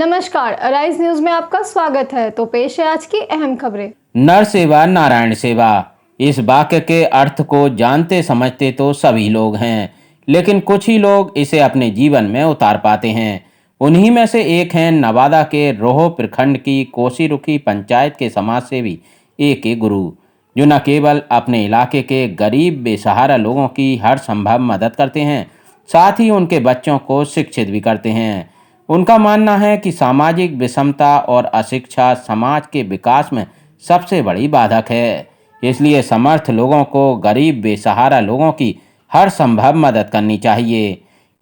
नमस्कार, arise news में आपका स्वागत है। तो पेश है आज की अहम खबरें। नर सेवा नारायण सेवा, इस वाक्य के अर्थ को जानते समझते तो सभी लोग हैं, लेकिन कुछ ही लोग इसे अपने जीवन में उतार पाते हैं। उन्हीं में से एक हैं नवादा के रोह प्रखंड की कोसीरुखी पंचायत के समाज सेवी A.K. गुरु, जो न केवल अपने इलाके के गरीब बेसहारा लोगों की हर संभव मदद करते हैं, साथ ही उनके बच्चों को शिक्षित भी करते हैं। उनका मानना है कि सामाजिक विषमता और अशिक्षा समाज के विकास में सबसे बड़ी बाधक है, इसलिए समर्थ लोगों को गरीब बेसहारा लोगों की हर संभव मदद करनी चाहिए।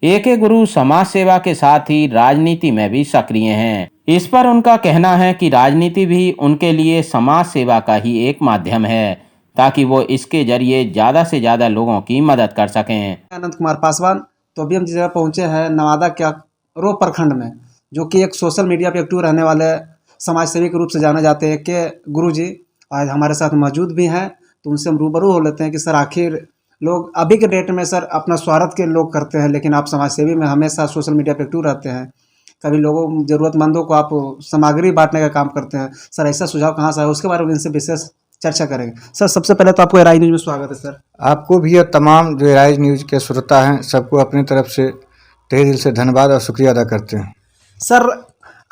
A.K. गुरु समाज सेवा के साथ ही राजनीति में भी सक्रिय हैं। इस पर उनका कहना है कि राजनीति भी उनके लिए समाज सेवा का ही एक माध्यम है, ताकि वो इसके जरिए ज़्यादा से ज़्यादा लोगों की मदद कर सकें। अनंत कुमार पासवान। तो अभी हम जिस जगह पहुँचे हैं नवादा के रोह प्रखंड में, जो कि एक सोशल मीडिया पे एक्टिव रहने वाले समाज सेवी के रूप से जाने जाते हैं A.K. गुरु जी आज हमारे साथ मौजूद भी हैं। तो उनसे हम रूबरू हो लेते हैं कि सर आखिर लोग अभी के डेट में सर अपना स्वार्थ के लोग करते हैं, लेकिन आप समाज सेवी में हमेशा सोशल मीडिया पे एक्टिव रहते हैं। कभी लोगों ज़रूरतमंदों को आप सामग्री बांटने का काम करते हैं। सर ऐसा सुझाव कहाँ से आया, उसके बारे में इनसे विशेष चर्चा करेंगे। सर सबसे पहले तो आपको एराइज न्यूज में स्वागत है। सर आपको भी और तमाम जो एराइज न्यूज के श्रोता हैं सबको अपनी तरफ से तहे दिल से धन्यवाद और शुक्रिया अदा करते हैं। सर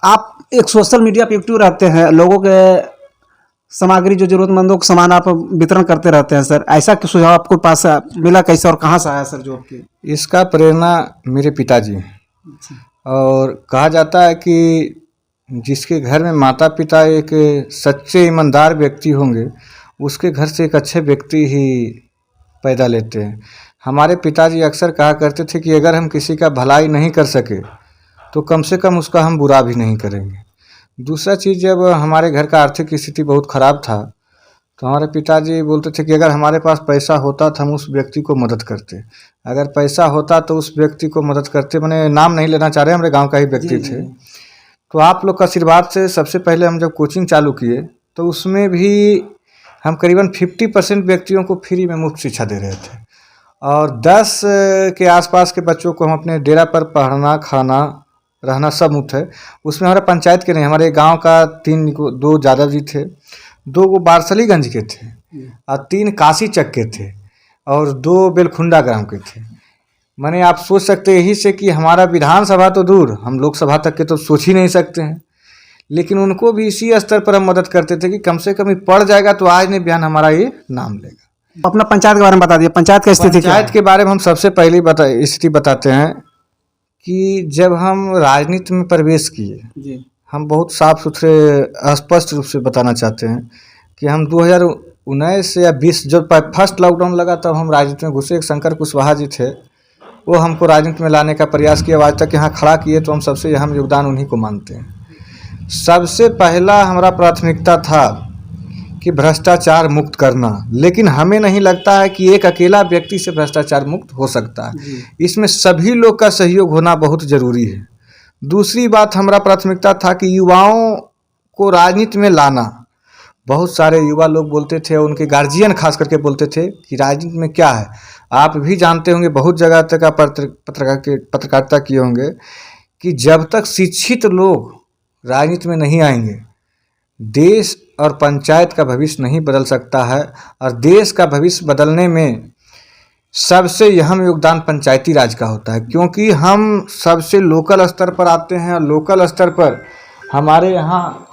आप एक सोशल मीडिया पे एक्टिव रहते हैं, लोगों के सामग्री जो जरूरतमंदों को सामान आप वितरण करते रहते हैं। सर ऐसा सुझाव आपको पास मिला कैसे और कहाँ से आया सर? जो आपकी इसका प्रेरणा मेरे पिताजी हैं। और कहा जाता है कि जिसके घर में माता पिता एक सच्चे ईमानदार व्यक्ति होंगे, उसके घर से एक अच्छे व्यक्ति ही पैदा लेते हैं। हमारे पिताजी अक्सर कहा करते थे कि अगर हम किसी का भलाई नहीं कर सके तो कम से कम उसका हम बुरा भी नहीं करेंगे। दूसरा चीज़, जब हमारे घर का आर्थिक स्थिति बहुत ख़राब था तो हमारे पिताजी बोलते थे कि अगर हमारे पास पैसा होता तो हम उस व्यक्ति को मदद करते, अगर पैसा होता तो उस व्यक्ति को मदद करते। मैंने नाम नहीं लेना चाह रहे, हमारे गांव का ही व्यक्ति थे। तो आप लोग का आशीर्वाद से सबसे पहले हम जब कोचिंग चालू किए तो उसमें भी हम करीबन 50% व्यक्तियों को फ्री में मुफ्त शिक्षा दे रहे थे, और 10 के आसपास के बच्चों को हम अपने डेरा पर पढ़ना खाना रहना सब मुफ्त है। उसमें हमारे पंचायत के नहीं, हमारे गांव का 2 यादव जी थे, 2 बारसलीगंज के थे और 3 काशी चक के थे और 2 बेलखुंडा ग्राम के थे। मैंने आप सोच सकते यही से कि हमारा विधानसभा तो दूर, हम लोकसभा तक के तो सोच ही नहीं सकते हैं, लेकिन उनको भी इसी स्तर पर हम मदद करते थे कि कम से कम पढ़ जाएगा तो आज नहीं बयान हमारा ये नाम लेगा। अपना पंचायत के बारे में बता दिए, पंचायत का स्थिति क्या है? पंचायत के बारे में हम सबसे पहले स्थिति बताते हैं कि जब हम राजनीति में प्रवेश किए जी, हम बहुत साफ सुथरे स्पष्ट रूप से बताना चाहते हैं कि हम 2019 या 20 जब फर्स्ट लॉकडाउन लगा तब हम राजनीति में घुसे। एक शंकर कुशवाहा जी थे, वो हमको राजनीति में लाने का प्रयास किया, आज तक यहाँ खड़ा किए, तो हम सबसे अहम योगदान उन्हीं को मानते हैं। सबसे पहला हमारा प्राथमिकता था कि भ्रष्टाचार मुक्त करना, लेकिन हमें नहीं लगता है कि एक अकेला व्यक्ति से भ्रष्टाचार मुक्त हो सकता है, इसमें सभी लोग का सहयोग होना बहुत ज़रूरी है। दूसरी बात, हमारा प्राथमिकता था कि युवाओं को राजनीति में लाना। बहुत सारे युवा लोग बोलते थे, उनके गार्जियन खास करके बोलते थे कि राजनीति में क्या है। आप भी जानते होंगे, बहुत जगह तक आप पत्रकारिता किए होंगे कि जब तक शिक्षित लोग राजनीति में नहीं आएंगे, देश और पंचायत का भविष्य नहीं बदल सकता है। और देश का भविष्य बदलने में सबसे अहम योगदान पंचायती राज का होता है, क्योंकि हम सबसे लोकल स्तर पर आते हैं। और लोकल स्तर पर हमारे यहाँ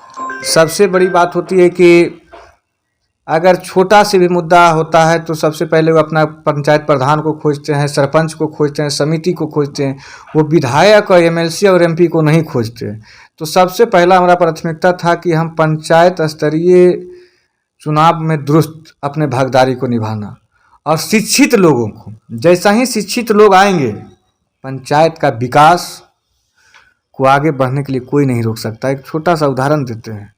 सबसे बड़ी बात होती है कि अगर छोटा से भी मुद्दा होता है तो सबसे पहले वो अपना पंचायत प्रधान को खोजते हैं, सरपंच को खोजते हैं, समिति को खोजते हैं, वो विधायक और MLC और MP को नहीं खोजते। तो सबसे पहला हमारा प्राथमिकता था कि हम पंचायत स्तरीय चुनाव में दुरुस्त अपने भागीदारी को निभाना, और शिक्षित लोगों को, जैसा ही शिक्षित लोग आएंगे पंचायत का विकास को आगे बढ़ने के लिए कोई नहीं रोक सकता। एक छोटा सा उदाहरण देते हैं,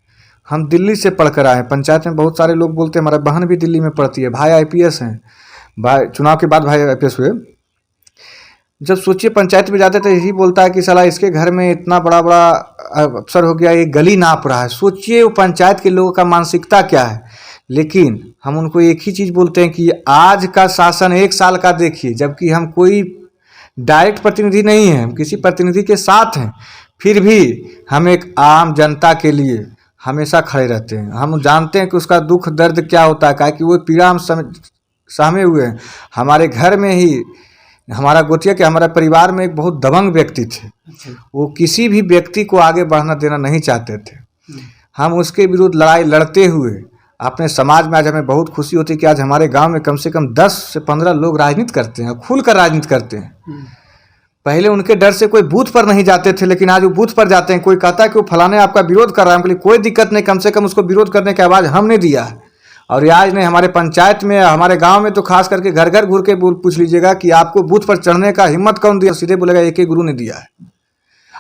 हम दिल्ली से पढ़कर आए। पंचायत में बहुत सारे लोग बोलते हैं, हमारा बहन भी दिल्ली में पढ़ती है, भाई IPS हैं, भाई चुनाव के बाद भाई IPS हुए। जब सोचिए पंचायत में जाते तो यही बोलता है कि साला इसके घर में इतना बड़ा बड़ा अफसर हो गया, ये गली नाप रहा है। सोचिए वो पंचायत के लोगों का मानसिकता क्या है। लेकिन हम उनको एक ही चीज़ बोलते हैं कि आज का शासन 1 साल का देखिए, जबकि हम कोई डायरेक्ट प्रतिनिधि नहीं है, हम किसी प्रतिनिधि के साथ हैं, फिर भी हम एक आम जनता के लिए हमेशा खड़े रहते हैं। हम जानते हैं कि उसका दुख दर्द क्या होता है, क्या कि वो पीड़ा हम सहमे हुए हैं। हमारे घर में ही हमारा गोतिया के हमारे परिवार में एक बहुत दबंग व्यक्ति थे। वो किसी भी व्यक्ति को आगे बढ़ना देना नहीं चाहते थे। हम उसके विरुद्ध लड़ाई लड़ते हुए अपने समाज में आज हमें बहुत खुशी होती है कि आज हमारे गांव में कम से कम 10 से 15 लोग राजनीति करते हैं, खुलकर राजनीति करते हैं। पहले उनके डर से कोई बूथ पर नहीं जाते थे, लेकिन आज वो बूथ पर जाते हैं। कोई कहता है कि वो फलाने आपका विरोध कर रहा है, हमके लिए कोई दिक्कत नहीं, कम से कम उसको विरोध करने की आवाज़ हमने दिया है। और ये आज नहीं, हमारे पंचायत में, हमारे गांव में तो खास करके घर घर घूर के पूछ लीजिएगा कि आपको बूथ पर चढ़ने का हिम्मत कौन दिया, सीधे बोलेगा एक ही गुरु ने दिया है।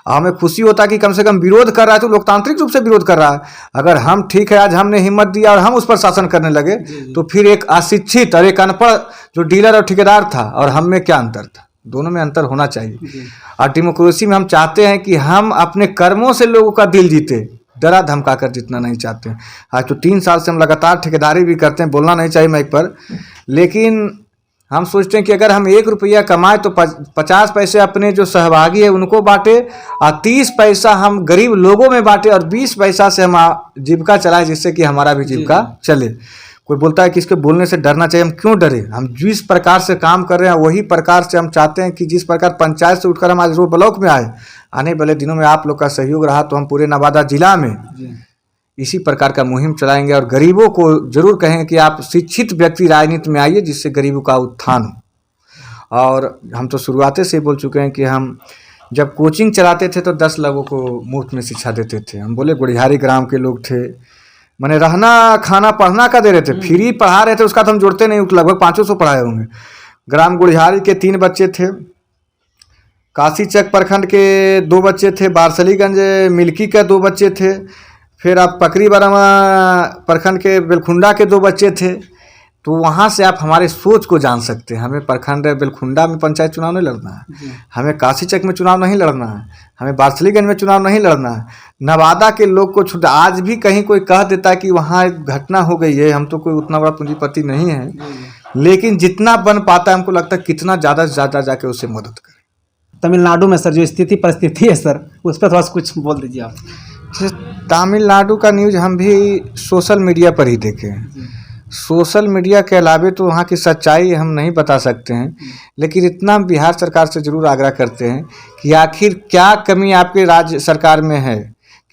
हमें खुशी होता है कि कम से कम विरोध कर रहा है तो लोकतांत्रिक रूप से विरोध कर रहा है। अगर हम ठीक है, आज हमने हिम्मत दिया और हम उस पर शासन करने लगे, तो फिर एक अशिक्षित और एक अनपढ़ जो डीलर और ठेकेदार था और हम में क्या अंतर था? दोनों में अंतर होना चाहिए। और डेमोक्रेसी में हम चाहते हैं कि हम अपने कर्मों से लोगों का दिल जीते, डरा धमका कर जीतना नहीं चाहते। आज तो 3 साल से हम लगातार ठेकेदारी भी करते हैं, बोलना नहीं चाहिए माइक पर, लेकिन हम सोचते हैं कि अगर हम 1 रुपया कमाए तो 50 पैसे अपने जो सहभागी है उनको बांटे, और 30 पैसा हम गरीब लोगों में बांटे, और 20 पैसा से हम जीविका चलाए, जिससे कि हमारा भी जीविका चले। कोई बोलता है कि इसके बोलने से डरना चाहिए, हम क्यों डरे? हम जिस प्रकार से काम कर रहे हैं वही प्रकार से हम चाहते हैं कि जिस प्रकार पंचायत से उठकर हम आज रोड ब्लॉक में आए, आने वाले दिनों में आप लोग का सहयोग रहा तो हम पूरे नवादा जिला में इसी प्रकार का मुहिम चलाएंगे। और गरीबों को जरूर कहेंगे कि आप शिक्षित व्यक्ति राजनीति में आइए, जिससे गरीबों का उत्थान हो। और हम तो शुरुआत से ही बोल चुके हैं कि हम जब कोचिंग चलाते थे तो 10 लोगों को मुफ्त में शिक्षा देते थे। हम बोले गुड़ियारी ग्राम के लोग थे, माने रहना खाना पढ़ना का दे रहे थे, फ्री पढ़ा रहे थे, उसका तो हम जोड़ते नहीं, लगभग 500 पढ़ाए होंगे। ग्राम गुड़ियारी के 3 बच्चे थे, काशीचक प्रखंड के 2 बच्चे थे, बारसलीगंज मिल्की के 2 बच्चे थे, फिर आप पकरी बरमा प्रखंड के बेलखुंडा के 2 बच्चे थे। तो वहाँ से आप हमारे सोच को जान सकते हैं। हमें प्रखंड बेलखुंडा में पंचायत चुनाव नहीं लड़ना है, हमें काशीचक में चुनाव नहीं लड़ना है, हमें बारसलीगंज में चुनाव नहीं लड़ना है। नवादा के लोग को छूट, आज भी कहीं कोई कह देता है कि वहाँ एक घटना हो गई है, हम तो कोई उतना बड़ा पूंजीपति नहीं है, लेकिन जितना बन पाता है हमको लगता है कितना ज़्यादा से ज़्यादा जाके उससे मदद करें। तमिलनाडु में सर जो स्थिति परिस्थिति है सर, उस पर थोड़ा सा कुछ बोल दीजिए आप। तमिलनाडु का न्यूज़ हम भी सोशल मीडिया पर ही देखे हैं। सोशल मीडिया के अलावे तो वहाँ की सच्चाई हम नहीं बता सकते हैं, लेकिन इतना हम बिहार सरकार से ज़रूर आग्रह करते हैं कि आखिर क्या कमी आपके राज्य सरकार में है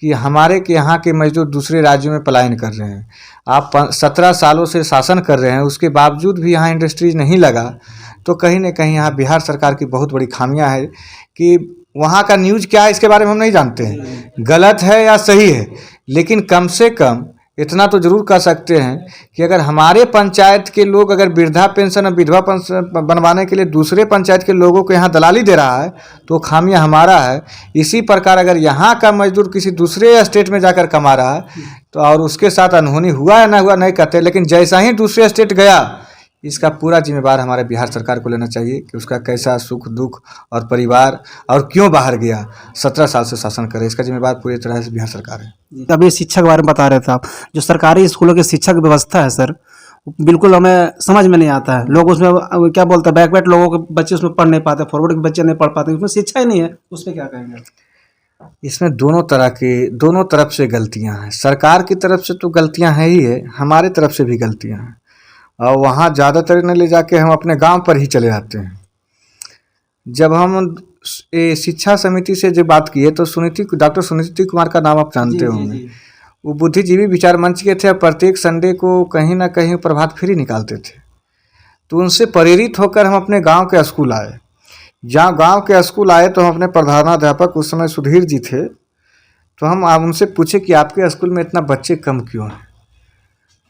कि हमारे के यहाँ के मजदूर दूसरे राज्यों में पलायन कर रहे हैं। आप 17 सालों से शासन कर रहे हैं, उसके बावजूद भी यहाँ इंडस्ट्रीज नहीं लगा, तो कहीं ना कहीं यहाँ बिहार सरकार की बहुत बड़ी खामियां है कि वहाँ का न्यूज़ क्या है इसके बारे में हम नहीं जानते हैं, गलत है या सही है। लेकिन कम से कम इतना तो जरूर कह सकते हैं कि अगर हमारे पंचायत के लोग अगर वृद्धा पेंशन और विधवा पेंशन बनवाने के लिए दूसरे पंचायत के लोगों को यहाँ दलाली दे रहा है तो खामियां हमारा है। इसी प्रकार अगर यहाँ का मजदूर किसी दूसरे स्टेट में जाकर कमा रहा है तो और उसके साथ अनहोनी हुआ या ना हुआ नहीं कहते, लेकिन जैसा ही दूसरे स्टेट गया इसका पूरा जिम्मेवार हमारे बिहार सरकार को लेना चाहिए कि उसका कैसा सुख दुख और परिवार और क्यों बाहर गया, 17 साल से शासन करे, इसका जिम्मेवार पूरी तरह से बिहार सरकार है। अभी शिक्षा के बारे में बता रहे थे आप, जो सरकारी स्कूलों की शिक्षा की व्यवस्था है सर, बिल्कुल हमें समझ में नहीं आता है। लोग उसमें क्या बोलते हैं, बैकवर्ड लोगों के बच्चे उसमें पढ़ नहीं पाते, फॉरवर्ड के बच्चे नहीं पढ़ पाते, उसमें शिक्षा ही नहीं है, उस पर क्या कहेंगे? इसमें दोनों तरफ से गलतियां हैं। सरकार की तरफ से तो गलतियां हैं ही है, हमारे तरफ से भी गलतियां हैं। और वहाँ ज़्यादातर न ले जाके हम अपने गांव पर ही चले आते हैं। जब हम शिक्षा समिति से जो बात की है तो डॉक्टर सुनीति कुमार का नाम आप जानते होंगे। वो बुद्धिजीवी विचार मंच के थे, प्रत्येक संडे को कहीं ना कहीं प्रभात फेरी निकालते थे। तो उनसे प्रेरित होकर हम अपने गांव के स्कूल आए। जहाँ गांव के स्कूल आए तो हम अपने प्रधानाध्यापक उस समय सुधीर जी थे, तो हम उनसे पूछे कि आपके स्कूल में इतना बच्चे कम क्यों हैं?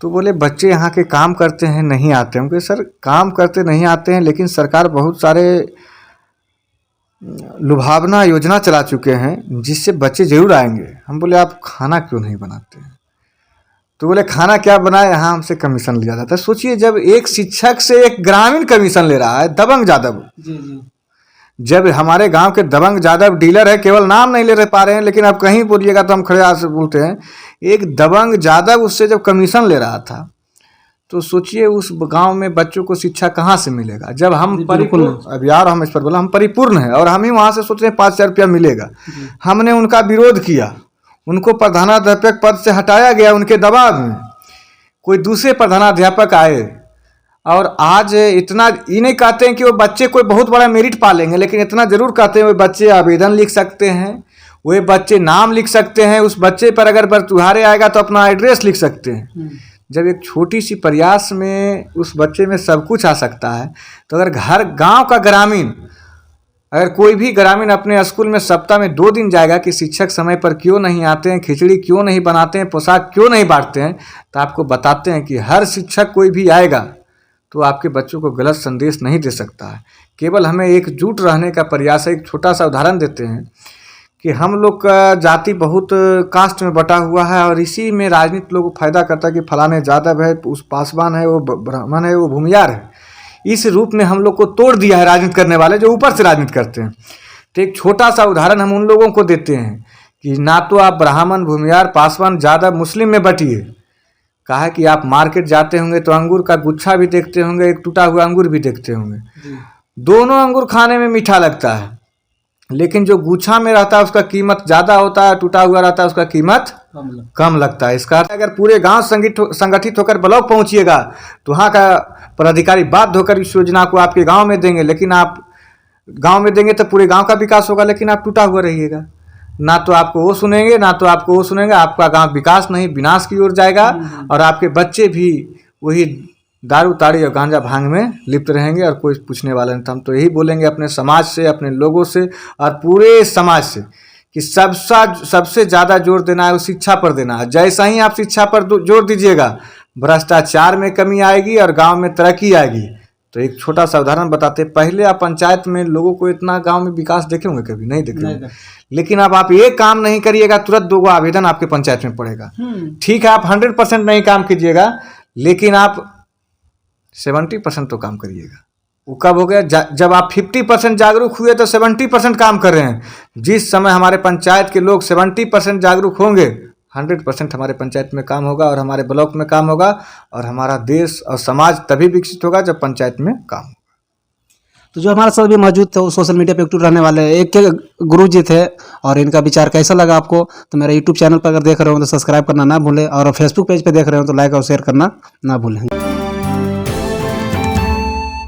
तो बोले बच्चे यहाँ के काम करते हैं नहीं आते। हम कहे सर काम करते नहीं आते हैं, लेकिन सरकार बहुत सारे लुभावना योजना चला चुके हैं जिससे बच्चे जरूर आएंगे। हम बोले आप खाना क्यों नहीं बनाते हैं? तो बोले खाना क्या बनाए, यहाँ हमसे कमीशन लिया जाता है। सोचिए जब एक शिक्षक से एक ग्रामीण कमीशन ले रहा है, दबंग यादव। जब हमारे गांव के दबंग यादव डीलर है, केवल नाम नहीं ले पा रहे हैं, लेकिन आप कहीं बोलिएगा तो हम खड़े हाथ से बोलते हैं, एक दबंग यादव उससे जब कमीशन ले रहा था तो सोचिए उस गांव में बच्चों को शिक्षा कहाँ से मिलेगा। जब हम बिल्कुल परिपूर्ण, अब यार हम इस पर बोला हम परिपूर्ण हैं और हम ही वहाँ से सोच रहे हैं 5,000 रुपया मिलेगा। हमने उनका विरोध किया, उनको प्रधानाध्यापक पद से हटाया गया उनके दबाव में, कोई दूसरे प्रधानाध्यापक आए। और आज इतना ये नहीं कहते हैं कि वो बच्चे कोई बहुत बड़ा मेरिट पा लेंगे, लेकिन इतना जरूर कहते हैं वो बच्चे आवेदन लिख सकते हैं, वो बच्चे नाम लिख सकते हैं, उस बच्चे पर अगर बरतुहारे आएगा तो अपना एड्रेस लिख सकते हैं। जब एक छोटी सी प्रयास में उस बच्चे में सब कुछ आ सकता है, तो अगर घर गांव का ग्रामीण, अगर कोई भी ग्रामीण अपने स्कूल में सप्ताह में 2 दिन जाएगा कि शिक्षक समय पर क्यों नहीं आते हैं, खिचड़ी क्यों नहीं बनाते हैं, पोशाक क्यों नहीं बांटते हैं, तो आपको बताते हैं कि हर शिक्षक कोई भी आएगा तो आपके बच्चों को गलत संदेश नहीं दे सकता है। केवल हमें एकजुट रहने का प्रयास है। एक छोटा सा उदाहरण देते हैं कि हम लोग का जाति बहुत कास्ट में बटा हुआ है और इसी में राजनीति लोग फायदा करता है कि फलाने यादव है, उस पासवान है, वो ब्राह्मण है, वो भूमियार है। इस रूप में हम लोग को तोड़ दिया है राजनीति करने वाले जो ऊपर से राजनीति करते हैं। तो एक छोटा सा उदाहरण हम उन लोगों को देते हैं कि ना तो आप ब्राह्मण, भूमियार, पासवान, यादव, मुस्लिम में बटिए। कहा कि आप मार्केट जाते होंगे तो अंगूर का गुच्छा भी देखते होंगे, एक टूटा हुआ अंगूर भी देखते होंगे। दोनों अंगूर खाने में मीठा लगता है, लेकिन जो गुच्छा में रहता है उसका कीमत ज़्यादा होता है, टूटा हुआ रहता है उसका कीमत कम लगता है। इसका अगर पूरे गांव संगठित होकर ब्लॉक पहुंचिएगा तो वहाँ का पदाधिकारी बाध्य होकर इस योजना को आपके गांव में देंगे, लेकिन आप गांव में देंगे तो पूरे गांव का विकास होगा, लेकिन आप टूटा हुआ रहिएगा। ना तो आपको वो सुनेंगे, ना तो आपको वो सुनेंगे, आपका गांव विकास नहीं विनाश की ओर जाएगा और आपके बच्चे भी वही दारू ताड़ी और गांजा भांग में लिप्त रहेंगे और कोई पूछने वाला नहीं। तो हम तो यही बोलेंगे अपने समाज से, अपने लोगों से और पूरे समाज से कि सबसे ज़्यादा जोर देना है वो शिक्षा पर देना है। जैसा ही आप शिक्षा पर जोर दीजिएगा, भ्रष्टाचार में कमी आएगी और गांव में तरक्की आएगी। तो एक छोटा सा उदाहरण बताते, पहले आप पंचायत में लोगों को इतना गांव में विकास देखे होंगे, कभी नहीं देखे होंगे, लेकिन अब आप एक काम नहीं करिएगा तुरंत 2 आवेदन आपके पंचायत में पड़ेगा। ठीक है, आप 100% नहीं काम कीजिएगा, लेकिन आप 70% तो काम करिएगा। वो कब हो गया? जब आप 50% जागरूक हुए तो 70% काम कर रहे हैं। जिस समय हमारे पंचायत के लोग 70% जागरूक होंगे, 100% हमारे पंचायत में काम होगा और हमारे ब्लॉक में काम होगा और हमारा देश और समाज तभी विकसित होगा जब पंचायत में काम होगा। तो जो हमारे साथ भी मौजूद थे वो सोशल मीडिया पे एक्टिव रहने वाले एक के गुरु जी थे, और इनका विचार कैसा लगा आपको तो मेरा यूट्यूब चैनल पर अगर देख रहे हो तो सब्सक्राइब करना ना भूलें, और फेसबुक पेज पे देख रहे हो तो लाइक और शेयर करना ना भूलें।